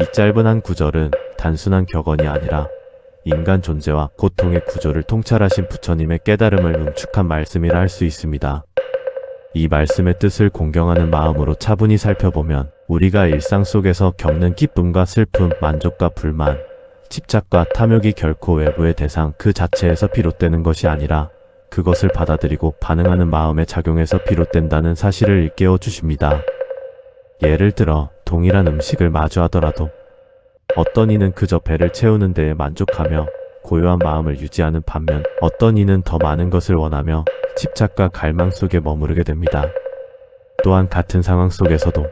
이 짧은 한 구절은 단순한 격언이 아니라 인간 존재와 고통의 구조를 통찰하신 부처님의 깨달음을 응축한 말씀이라 할 수 있습니다. 이 말씀의 뜻을 공경하는 마음으로 차분히 살펴보면 우리가 일상 속에서 겪는 기쁨과 슬픔, 만족과 불만, 집착과 탐욕이 결코 외부의 대상 그 자체에서 비롯되는 것이 아니라 그것을 받아들이고 반응하는 마음의 작용에서 비롯된다는 사실을 일깨워 주십니다. 예를 들어 동일한 음식을 마주하더라도 어떤 이는 그저 배를 채우는 데에 만족하며 고요한 마음을 유지하는 반면 어떤 이는 더 많은 것을 원하며 집착과 갈망 속에 머무르게 됩니다. 또한 같은 상황 속에서도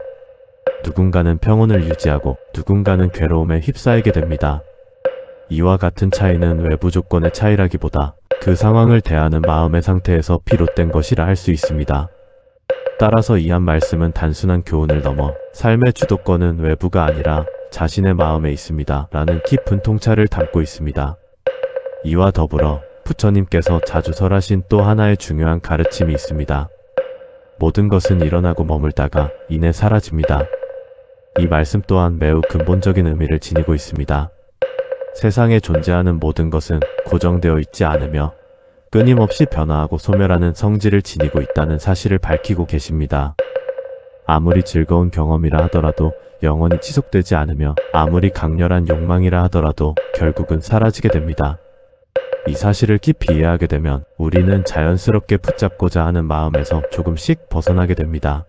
누군가는 평온을 유지하고 누군가는 괴로움에 휩싸이게 됩니다. 이와 같은 차이는 외부 조건의 차이라기보다 그 상황을 대하는 마음의 상태에서 비롯된 것이라 할 수 있습니다. 따라서 이 한 말씀은 단순한 교훈을 넘어 삶의 주도권은 외부가 아니라 자신의 마음에 있습니다 라는 깊은 통찰을 담고 있습니다. 이와 더불어 부처님께서 자주 설하신 또 하나의 중요한 가르침이 있습니다. 모든 것은 일어나고 머물다가 이내 사라집니다. 이 말씀 또한 매우 근본적인 의미를 지니고 있습니다. 세상에 존재하는 모든 것은 고정되어 있지 않으며 끊임없이 변화하고 소멸하는 성질을 지니고 있다는 사실을 밝히고 계십니다. 아무리 즐거운 경험이라 하더라도 영원히 지속되지 않으며 아무리 강렬한 욕망이라 하더라도 결국은 사라지게 됩니다. 이 사실을 깊이 이해하게 되면 우리는 자연스럽게 붙잡고자 하는 마음에서 조금씩 벗어나게 됩니다.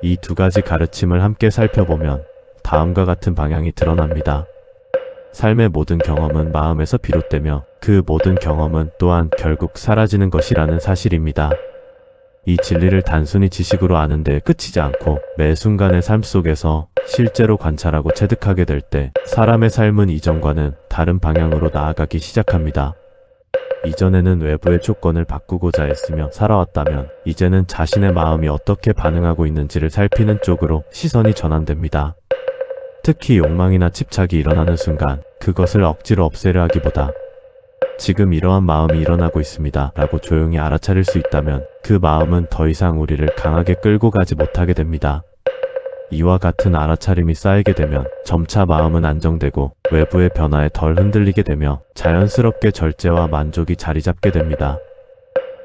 이 두 가지 가르침을 함께 살펴보면 다음과 같은 방향이 드러납니다. 삶의 모든 경험은 마음에서 비롯되며 그 모든 경험은 또한 결국 사라지는 것이라는 사실입니다. 이 진리를 단순히 지식으로 아는 데 그치지 않고 매 순간의 삶 속에서 실제로 관찰하고 체득하게 될 때 사람의 삶은 이전과는 다른 방향으로 나아가기 시작합니다. 이전에는 외부의 조건을 바꾸고자 했으며 살아왔다면 이제는 자신의 마음이 어떻게 반응하고 있는지를 살피는 쪽으로 시선이 전환됩니다. 특히 욕망이나 집착이 일어나는 순간 그것을 억지로 없애려 하기보다 지금 이러한 마음이 일어나고 있습니다 라고 조용히 알아차릴 수 있다면 그 마음은 더 이상 우리를 강하게 끌고 가지 못하게 됩니다. 이와 같은 알아차림이 쌓이게 되면 점차 마음은 안정되고 외부의 변화에 덜 흔들리게 되며 자연스럽게 절제와 만족이 자리 잡게 됩니다.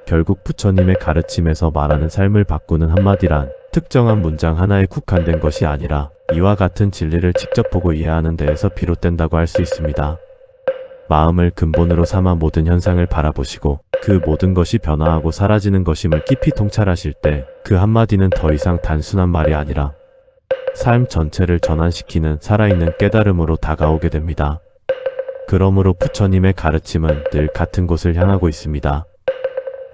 결국 부처님의 가르침에서 말하는 삶을 바꾸는 한마디란 특정한 문장 하나에 국한된 것이 아니라 이와 같은 진리를 직접 보고 이해하는 데에서 비롯된다고 할 수 있습니다. 마음을 근본으로 삼아 모든 현상을 바라보시고 그 모든 것이 변화하고 사라지는 것임을 깊이 통찰하실 때 그 한마디는 더 이상 단순한 말이 아니라 삶 전체를 전환시키는 살아있는 깨달음으로 다가오게 됩니다. 그러므로 부처님의 가르침은 늘 같은 곳을 향하고 있습니다.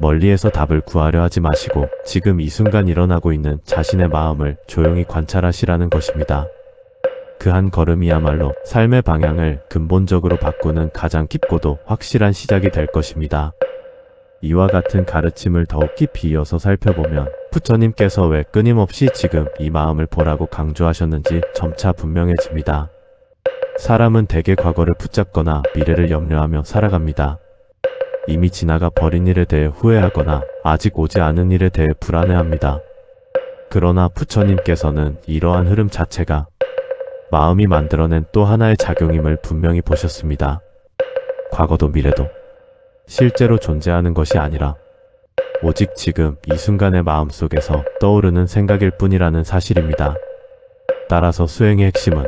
멀리에서 답을 구하려 하지 마시고 지금 이 순간 일어나고 있는 자신의 마음을 조용히 관찰하시라는 것입니다. 그 한 걸음이야말로 삶의 방향을 근본적으로 바꾸는 가장 깊고도 확실한 시작이 될 것입니다. 이와 같은 가르침을 더욱 깊이 이어서 살펴보면 부처님께서 왜 끊임없이 지금 이 마음을 보라고 강조하셨는지 점차 분명해집니다. 사람은 대개 과거를 붙잡거나 미래를 염려하며 살아갑니다. 이미 지나가 버린 일에 대해 후회하거나 아직 오지 않은 일에 대해 불안해합니다. 그러나 부처님께서는 이러한 흐름 자체가 마음이 만들어낸 또 하나의 작용임을 분명히 보셨습니다. 과거도 미래도 실제로 존재하는 것이 아니라 오직 지금 이 순간의 마음속에서 떠오르는 생각일 뿐이라는 사실입니다. 따라서 수행의 핵심은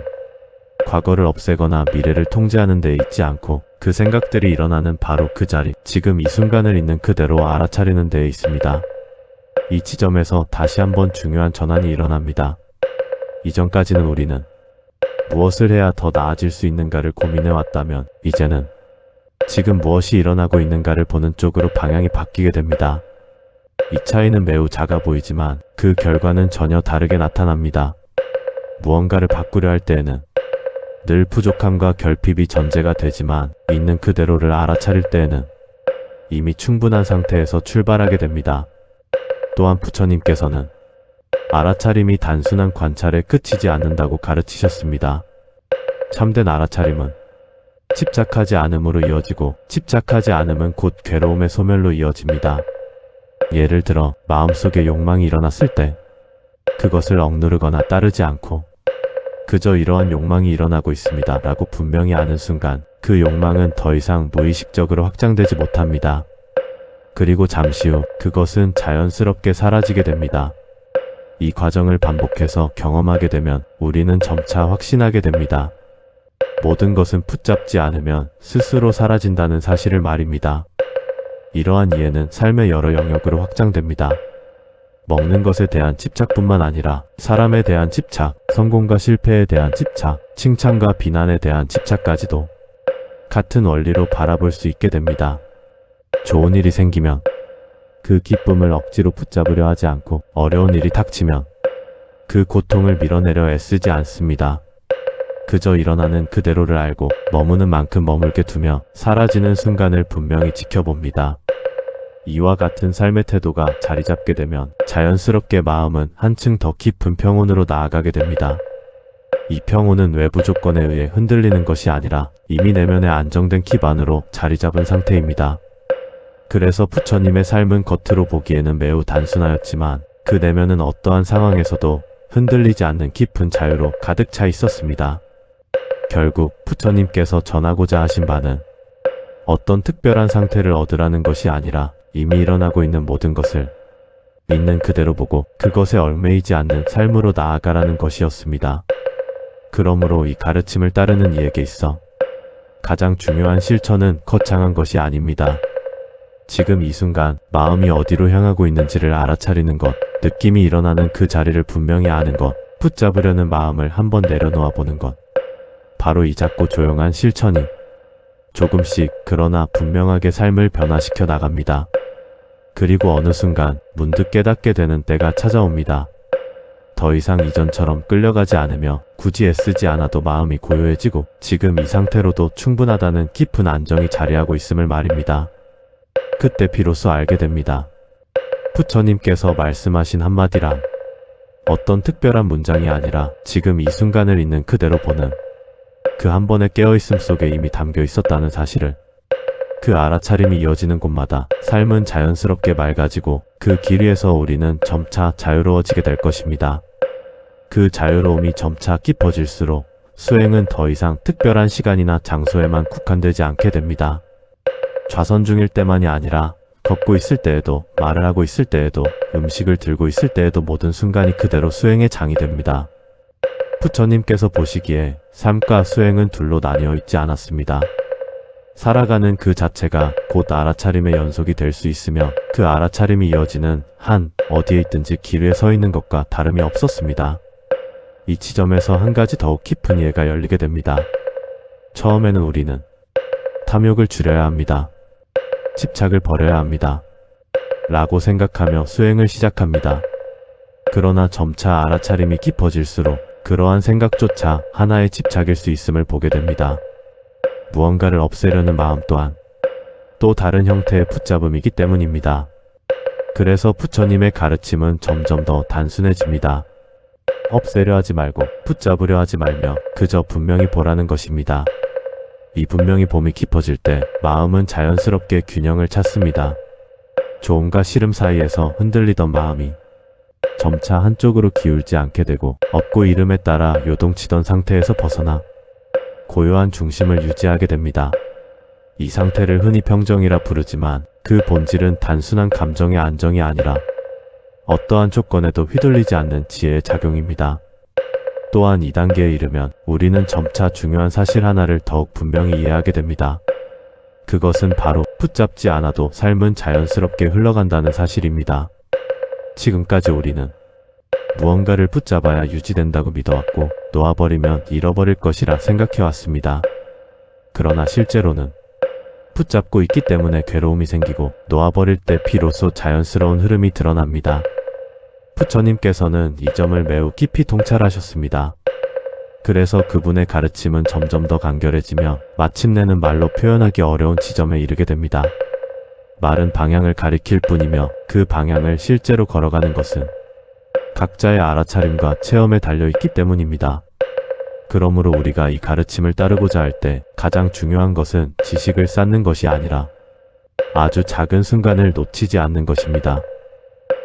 과거를 없애거나 미래를 통제하는 데 있지 않고 그 생각들이 일어나는 바로 그 자리, 지금 이 순간을 있는 그대로 알아차리는 데에 있습니다. 이 지점에서 다시 한번 중요한 전환이 일어납니다. 이전까지는 우리는 무엇을 해야 더 나아질 수 있는가를 고민해왔다면 이제는 지금 무엇이 일어나고 있는가를 보는 쪽으로 방향이 바뀌게 됩니다. 이 차이는 매우 작아 보이지만 그 결과는 전혀 다르게 나타납니다. 무언가를 바꾸려 할 때에는 늘 부족함과 결핍이 전제가 되지만 있는 그대로를 알아차릴 때에는 이미 충분한 상태에서 출발하게 됩니다. 또한 부처님께서는 알아차림이 단순한 관찰에 그치지 않는다고 가르치셨습니다. 참된 알아차림은 집착하지 않음으로 이어지고 집착하지 않음은 곧 괴로움의 소멸로 이어집니다. 예를 들어 마음속에 욕망이 일어났을 때 그것을 억누르거나 따르지 않고 그저 이러한 욕망이 일어나고 있습니다 라고 분명히 아는 순간 그 욕망은 더 이상 무의식적으로 확장되지 못합니다. 그리고 잠시 후 그것은 자연스럽게 사라지게 됩니다. 이 과정을 반복해서 경험하게 되면 우리는 점차 확신하게 됩니다. 모든 것은 붙잡지 않으면 스스로 사라진다는 사실을 말입니다. 이러한 이해는 삶의 여러 영역으로 확장됩니다. 먹는 것에 대한 집착뿐만 아니라 사람에 대한 집착, 성공과 실패에 대한 집착, 칭찬과 비난에 대한 집착까지도 같은 원리로 바라볼 수 있게 됩니다. 좋은 일이 생기면 그 기쁨을 억지로 붙잡으려 하지 않고 어려운 일이 닥치면 그 고통을 밀어내려 애쓰지 않습니다. 그저 일어나는 그대로를 알고 머무는 만큼 머물게 두며 사라지는 순간을 분명히 지켜봅니다. 이와 같은 삶의 태도가 자리 잡게 되면 자연스럽게 마음은 한층 더 깊은 평온으로 나아가게 됩니다. 이 평온은 외부 조건에 의해 흔들리는 것이 아니라 이미 내면에 안정된 기반으로 자리 잡은 상태입니다. 그래서 부처님의 삶은 겉으로 보기에는 매우 단순하였지만 그 내면은 어떠한 상황에서도 흔들리지 않는 깊은 자유로 가득 차 있었습니다. 결국 부처님께서 전하고자 하신 바는 어떤 특별한 상태를 얻으라는 것이 아니라 이미 일어나고 있는 모든 것을 있는 그대로 보고 그것에 얽매이지 않는 삶으로 나아가라는 것이었습니다. 그러므로 이 가르침을 따르는 이에게 있어 가장 중요한 실천은 거창한 것이 아닙니다. 지금 이 순간 마음이 어디로 향하고 있는지를 알아차리는 것, 느낌이 일어나는 그 자리를 분명히 아는 것, 붙잡으려는 마음을 한번 내려놓아 보는 것. 바로 이 작고 조용한 실천이 조금씩 그러나 분명하게 삶을 변화시켜 나갑니다. 그리고 어느 순간 문득 깨닫게 되는 때가 찾아옵니다. 더 이상 이전처럼 끌려가지 않으며 굳이 애쓰지 않아도 마음이 고요해지고 지금 이 상태로도 충분하다는 깊은 안정이 자리하고 있음을 말입니다. 그때 비로소 알게 됩니다. 부처님께서 말씀하신 한마디란 어떤 특별한 문장이 아니라 지금 이 순간을 있는 그대로 보는 그 한 번의 깨어있음 속에 이미 담겨 있었다는 사실을 그 알아차림이 이어지는 곳마다 삶은 자연스럽게 맑아지고 그 길 위에서 우리는 점차 자유로워지게 될 것입니다. 그 자유로움이 점차 깊어질수록 수행은 더 이상 특별한 시간이나 장소에만 국한되지 않게 됩니다. 좌선 중일 때만이 아니라 걷고 있을 때에도, 말을 하고 있을 때에도, 음식을 들고 있을 때에도 모든 순간이 그대로 수행의 장이 됩니다. 부처님께서 보시기에 삶과 수행은 둘로 나뉘어 있지 않았습니다. 살아가는 그 자체가 곧 알아차림의 연속이 될 수 있으며 그 알아차림이 이어지는 한 어디에 있든지 길 위에 서 있는 것과 다름이 없었습니다. 이 지점에서 한 가지 더욱 깊은 이해가 열리게 됩니다. 처음에는 우리는 탐욕을 줄여야 합니다. 집착을 버려야 합니다. 라고 생각하며 수행을 시작합니다. 그러나 점차 알아차림이 깊어질수록 그러한 생각조차 하나의 집착일 수 있음을 보게 됩니다. 무언가를 없애려는 마음 또한 또 다른 형태의 붙잡음이기 때문입니다. 그래서 부처님의 가르침은 점점 더 단순해집니다. 없애려 하지 말고 붙잡으려 하지 말며 그저 분명히 보라는 것입니다. 이 분명히 봄이 깊어질 때 마음은 자연스럽게 균형을 찾습니다. 좋음과 싫음 사이에서 흔들리던 마음이 점차 한쪽으로 기울지 않게 되고 얻고 잃음에 따라 요동치던 상태에서 벗어나 고요한 중심을 유지하게 됩니다. 이 상태를 흔히 평정이라 부르지만 그 본질은 단순한 감정의 안정이 아니라 어떠한 조건에도 휘둘리지 않는 지혜의 작용입니다. 또한 이 단계에 이르면 우리는 점차 중요한 사실 하나를 더욱 분명히 이해하게 됩니다. 그것은 바로 붙잡지 않아도 삶은 자연스럽게 흘러간다는 사실입니다. 지금까지 우리는 무언가를 붙잡아야 유지된다고 믿어왔고 놓아버리면 잃어버릴 것이라 생각해왔습니다. 그러나 실제로는 붙잡고 있기 때문에 괴로움이 생기고 놓아버릴 때 비로소 자연스러운 흐름이 드러납니다. 부처님께서는 이 점을 매우 깊이 통찰하셨습니다. 그래서 그분의 가르침은 점점 더 간결해지며 마침내는 말로 표현하기 어려운 지점에 이르게 됩니다. 말은 방향을 가리킬 뿐이며 그 방향을 실제로 걸어가는 것은 각자의 알아차림과 체험에 달려있기 때문입니다. 그러므로 우리가 이 가르침을 따르고자 할 때 가장 중요한 것은 지식을 쌓는 것이 아니라 아주 작은 순간을 놓치지 않는 것입니다.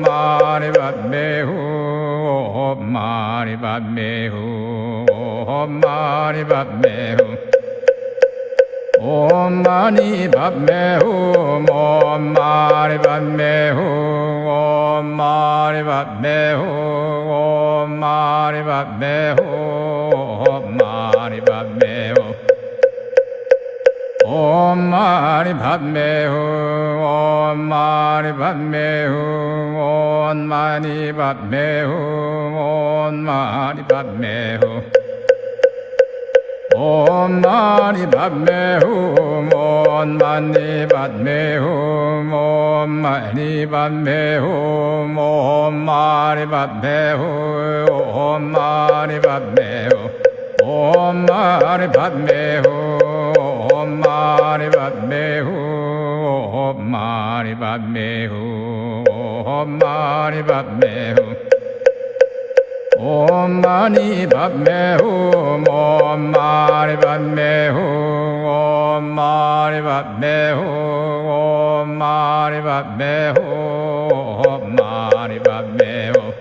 mani padme hum, mani padme hum, mani padme hum. Om mani padme hum, om mani padme hum, om mani padme hum, om mani padme hum, om mani padme hum. Om mani padme hum, om mani padme hum, om mani padme hum, om mani padme hum. Om mani padme hum, om mani padme hum, om mani padme hum, om mani padme hum, om mani padme hum. Om mani padme hum, om mani padme hum, om mani padme hum, om mani padme hum. Om mani padme hum, om mani padme hum, om mani padme hum, om mani padme hum, om mani padme hum.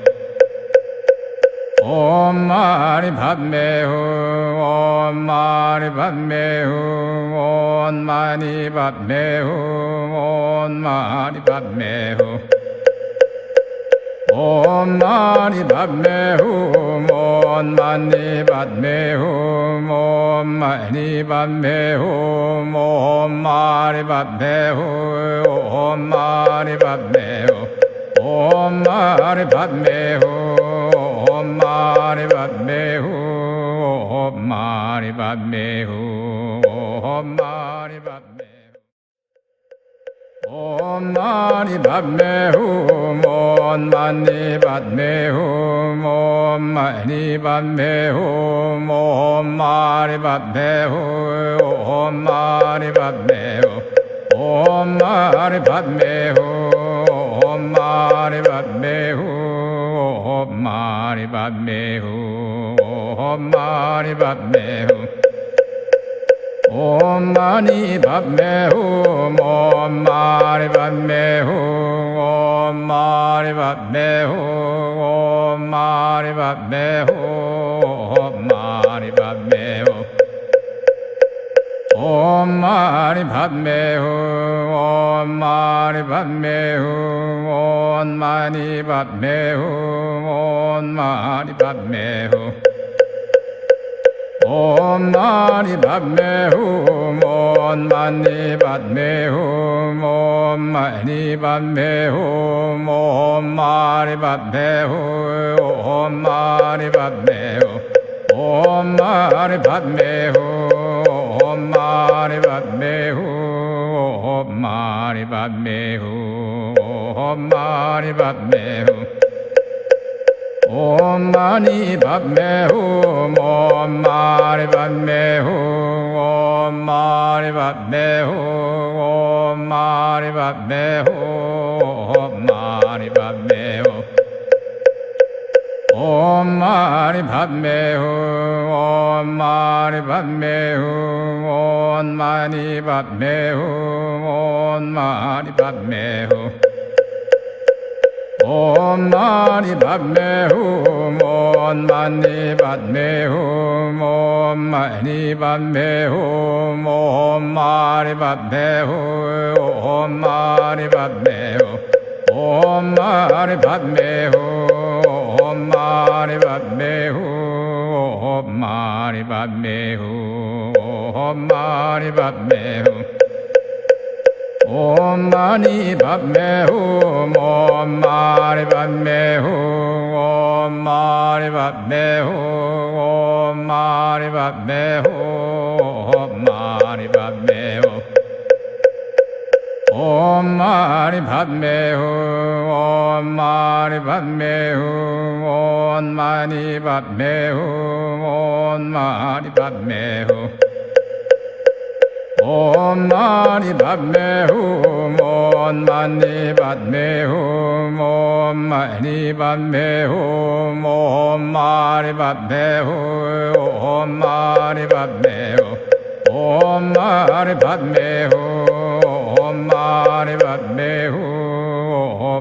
Om mani padme hum, om mani padme hum, om mani padme hum, om mani padme hum. Om mani padme hum, om mani padme hum, om mani padme hum, om mani padme hum, om mani padme hum. Om mani padme hum, om mani padme hum, om mani padme hum, om mani padme hum. Om mani padme hum, om mani padme hum, om mani padme hum, om mani padme hum, om mani padme hum. Om mani padme hum, om mani padme hum, om mani padme hum, om mani padme hum. Om mani padme hum, om mani padme hum, om mani padme hum, om mani padme hum, om mani padme hum. Om mani padme hum, om mani padme hum, om mani padme hum, om mani padme hum. Om mani padme hum, om mani padme hum, om mani padme hum, om mani padme hum, om mani padme hum. Om mani padme hum, om mani padme hum, om mani padme hum, om mani padme hum. Om mani padme hum, om mani padme hum, om mani padme hum, om mani padme hum, om mani padme hum. Om mani padme hum, om mani padme hum, om mani padme hum, om mani padme hum. Om mani padme hum, om mani padme hum, om mani padme hum, om mani padme hum, om mani padme hum. Om mani padme hum, om mani padme hum, om mani padme hum, om mani padme hum. Om mani padme hum, om mani padme hum, om mani padme hum, om mani padme hum, om mani padme hum. Om mani padme hum, om mani padme hum, om mani padme hum, om mani padme hum. Om mani padme hum, om mani padme hum, om mani padme hum, om mani padme hum, om mani padme hum. Om mani padme hum, om mani padme hum,